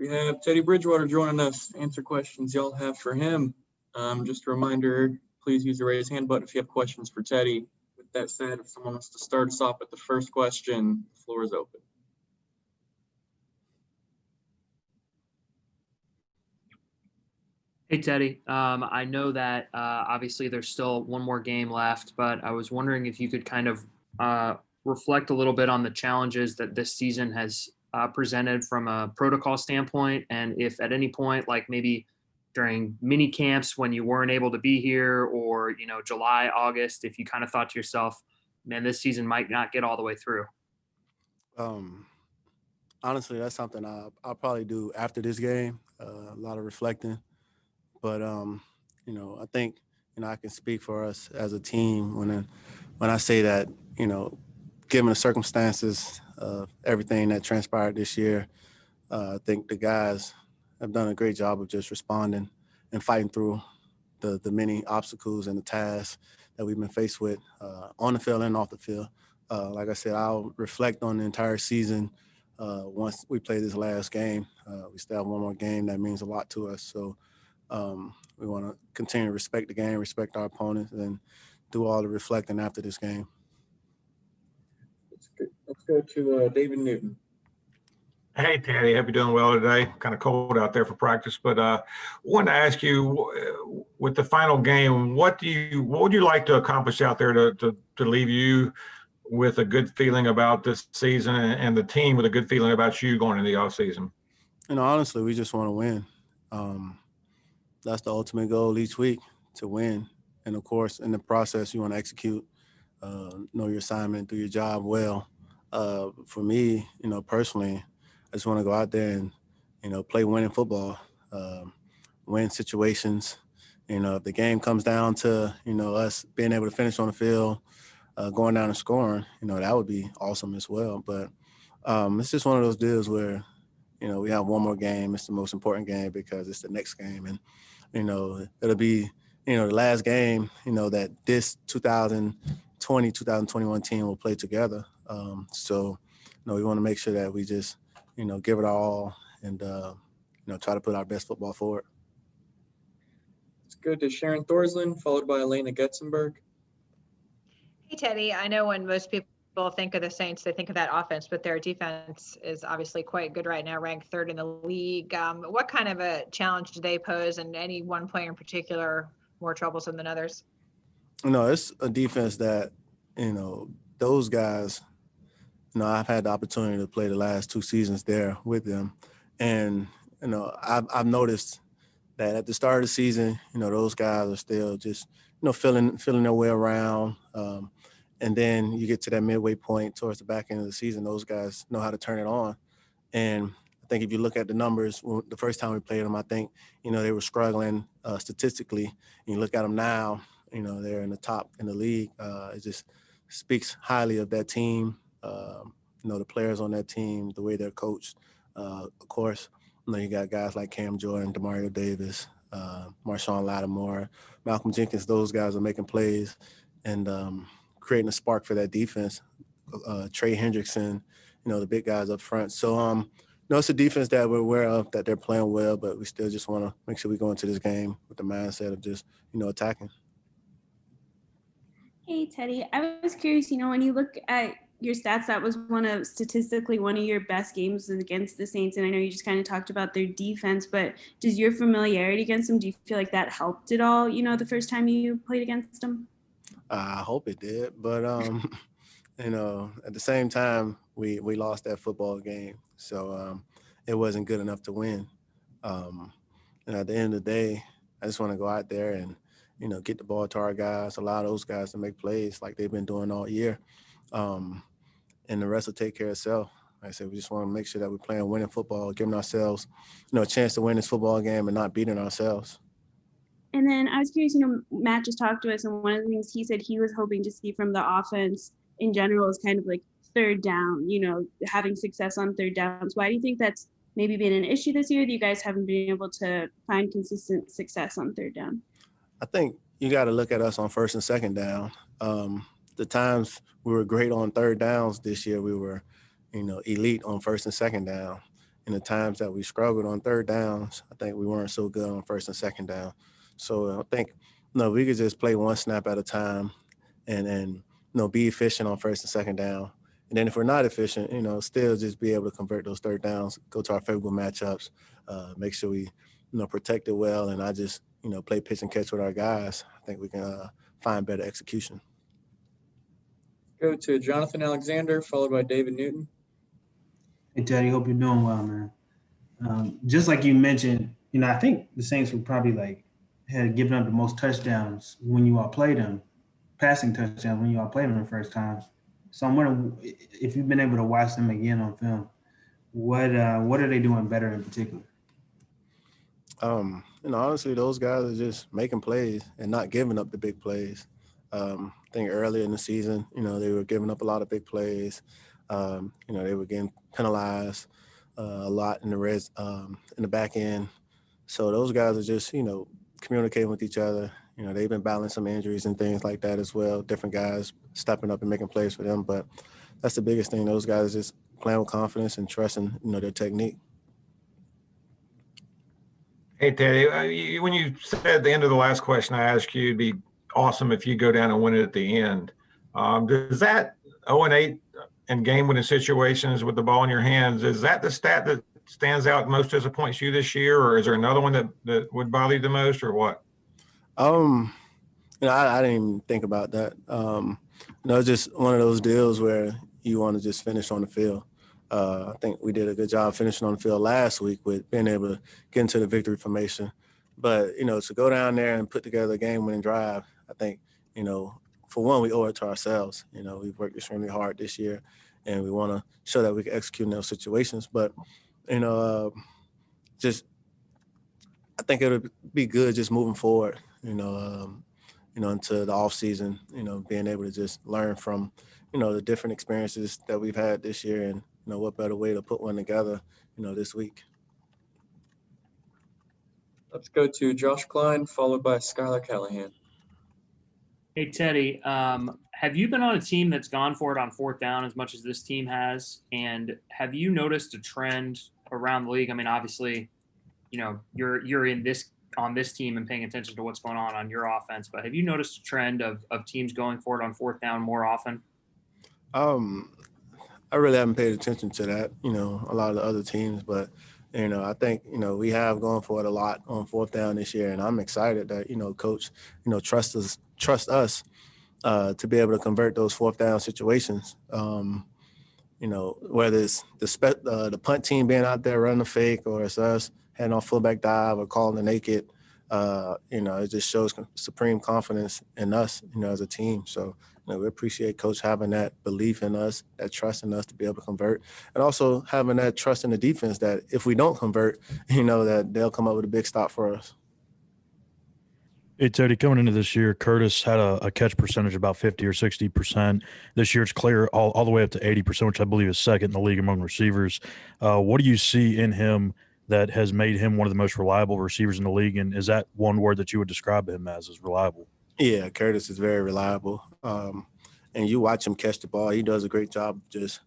We have Teddy Bridgewater joining us. Answer questions y'all have for him. Just a reminder, please use the raise hand button if you have questions for Teddy. With that said, if someone wants to start us off with the first question, the floor is open. Hey, Teddy. I know that obviously there's still one more game left, but I was wondering if you could kind of reflect a little bit on the challenges that this season has presented from a protocol standpoint, and if at any point, like maybe during mini camps when you weren't able to be here, or July, August, if you kind of thought to yourself, man, this season might not get all the way through. Honestly, that's something I'll probably do after this game. A lot of reflecting. But, I think, I can speak for us as a team when I say that, given the circumstances of everything that transpired this year, I think the guys have done a great job of just responding and fighting through the many obstacles and the tasks that we've been faced with on the field and off the field. Like I said, I'll reflect on the entire season once we play this last game. We still have one more game that means a lot to us. So, we want to continue to respect the game, respect our opponents, and do all the reflecting after this game. Let's go to David Newton. Hey, Teddy, hope you're doing well today. Kind of cold out there for practice, but wanted to ask you, with the final game, what would you like to accomplish out there to leave you with a good feeling about this season and the team with a good feeling about you going into the offseason? Honestly, we just want to win. That's the ultimate goal each week, to win. And, of course, in the process, you want to execute, know your assignment, do your job well. For me, personally, I just want to go out there and, play winning football, win situations. If the game comes down to, us being able to finish on the field, going down and scoring, that would be awesome as well. But it's just one of those deals where, we have one more game. It's the most important game because it's the next game. And, it'll be, the last game, that this 2020, 2021 team will play together. So, we want to make sure that we just, give it our all and, try to put our best football forward. Let's go to Sharon Thorslin, followed by Elena Getzenberg. Hey, Teddy. I know when most people think of the Saints, they think of that offense, but their defense is obviously quite good right now, ranked third in the league. What kind of a challenge do they pose, and any one player in particular more troublesome than others? It's a defense that, those guys, I've had the opportunity to play the last 2 seasons there with them. And, I've noticed that at the start of the season, those guys are still just, feeling their way around. And then you get to that midway point towards the back end of the season, those guys know how to turn it on. And I think if you look at the numbers, the first time we played them, I think, they were struggling statistically. And you look at them now, they're in the top in the league. It just speaks highly of that team, the players on that team, the way they're coached. Of course, you got guys like Cam Jordan, Demario Davis, Marshawn Lattimore, Malcolm Jenkins. Those guys are making plays and creating a spark for that defense. Trey Hendrickson, the big guys up front. So, it's a defense that we're aware of, that they're playing well, but we still just want to make sure we go into this game with the mindset of just, attacking. Hey, Teddy. I was curious, when you look at your stats, that was statistically one of your best games against the Saints. And I know you just kind of talked about their defense, but does your familiarity against them, do you feel like that helped at all, the first time you played against them? I hope it did, but at the same time, we lost that football game, so it wasn't good enough to win. And at the end of the day, I just want to go out there and get the ball to our guys, allow those guys to make plays like they've been doing all year, and the rest will take care of itself. Like I said, we just want to make sure that we're playing winning football, giving ourselves a chance to win this football game and not beating ourselves. And then I was curious, Matt just talked to us, and one of the things he said he was hoping to see from the offense in general is kind of like third down, having success on third downs. Why do you think that's maybe been an issue this year, that you guys haven't been able to find consistent success on third down? I think you got to look at us on first and second down. The times we were great on third downs this year, we were, elite on first and second down. in the times that we struggled on third downs, I think we weren't so good on first and second down. So I think, we could just play one snap at a time and be efficient on first and second down. And then if we're not efficient, still just be able to convert those third downs, go to our favorable matchups, make sure we, protect it well, and I just, play pitch and catch with our guys. I think we can find better execution. Go to Jonathan Alexander, followed by David Newton. Hey, Teddy, hope you're doing well, man. Just like you mentioned, I think the Saints were probably had given up the most touchdowns when you all played them, passing touchdowns when you all played them the first time. So I'm wondering if you've been able to watch them again on film, what are they doing better in particular? Honestly, those guys are just making plays and not giving up the big plays. I think earlier in the season, they were giving up a lot of big plays. They were getting penalized a lot in the back end. So those guys are just, communicating with each other. They've been battling some injuries and things like that as well. Different guys stepping up and making plays for them. But that's the biggest thing. Those guys just playing with confidence and trusting, their technique. Hey, Teddy, when you said at the end of the last question, I asked you it'd be awesome if you go down and win it at the end. Does that 0-8 in game-winning situations with the ball in your hands, is that the stat that stands out most disappoints you this year, or is there another one that would bother you the most, or what? I didn't even think about that. It's just one of those deals where you want to just finish on the field. I think we did a good job finishing on the field last week with being able to get into the victory formation. But, to go down there and put together a game-winning drive, I think, for one, we owe it to ourselves. We've worked extremely hard this year, and we want to show that we can execute in those situations. But, just I think it'll be good just moving forward, into the off season, being able to just learn from, the different experiences that we've had this year, and, what better way to put one together, this week. Let's go to Josh Klein, followed by Skylar Callahan. Hey, Teddy, have you been on a team that's gone for it on fourth down as much as this team has? And have you noticed a trend around the league? I mean, obviously, you're on this team and paying attention to what's going on your offense, but have you noticed a trend of teams going for it on fourth down more often? I really haven't paid attention to that, a lot of the other teams, but I think, we have gone for it a lot on fourth down this year, and I'm excited that, coach, trust us to be able to convert those fourth down situations. Whether it's the punt team being out there running the fake, or it's us heading off fullback dive or calling the naked, it just shows supreme confidence in us, as a team. So, we appreciate coach having that belief in us, that trust in us to be able to convert, and also having that trust in the defense that if we don't convert, that they'll come up with a big stop for us. Hey, Teddy, coming into this year, Curtis had a catch percentage about 50 or 60%. This year it's clear all the way up to 80%, which I believe is second in the league among receivers. What do you see in him that has made him one of the most reliable receivers in the league? And is that one word that you would describe him as reliable? Yeah, Curtis is very reliable. And you watch him catch the ball. He does a great job of just,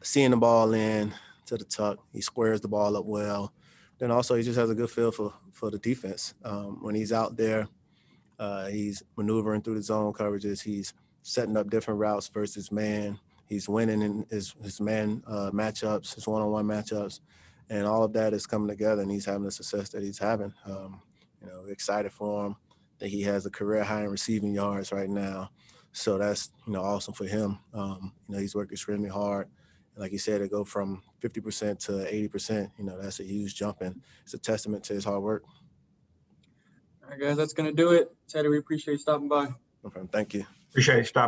seeing the ball in to the tuck. He squares the ball up well. Then also he just has a good feel for the defense. When he's out there, he's maneuvering through the zone coverages. He's setting up different routes versus man. He's winning in his man matchups, his one-on-one matchups. And all of that is coming together, and he's having the success that he's having. We're excited for him that he has a career high in receiving yards right now. So that's, awesome for him. He's worked extremely hard. And like you said, to go from 50% to 80%, that's a huge jump, and it's a testament to his hard work. All right, guys, that's going to do it. Teddy, we appreciate you stopping by. No problem. Thank you. Appreciate you stopping.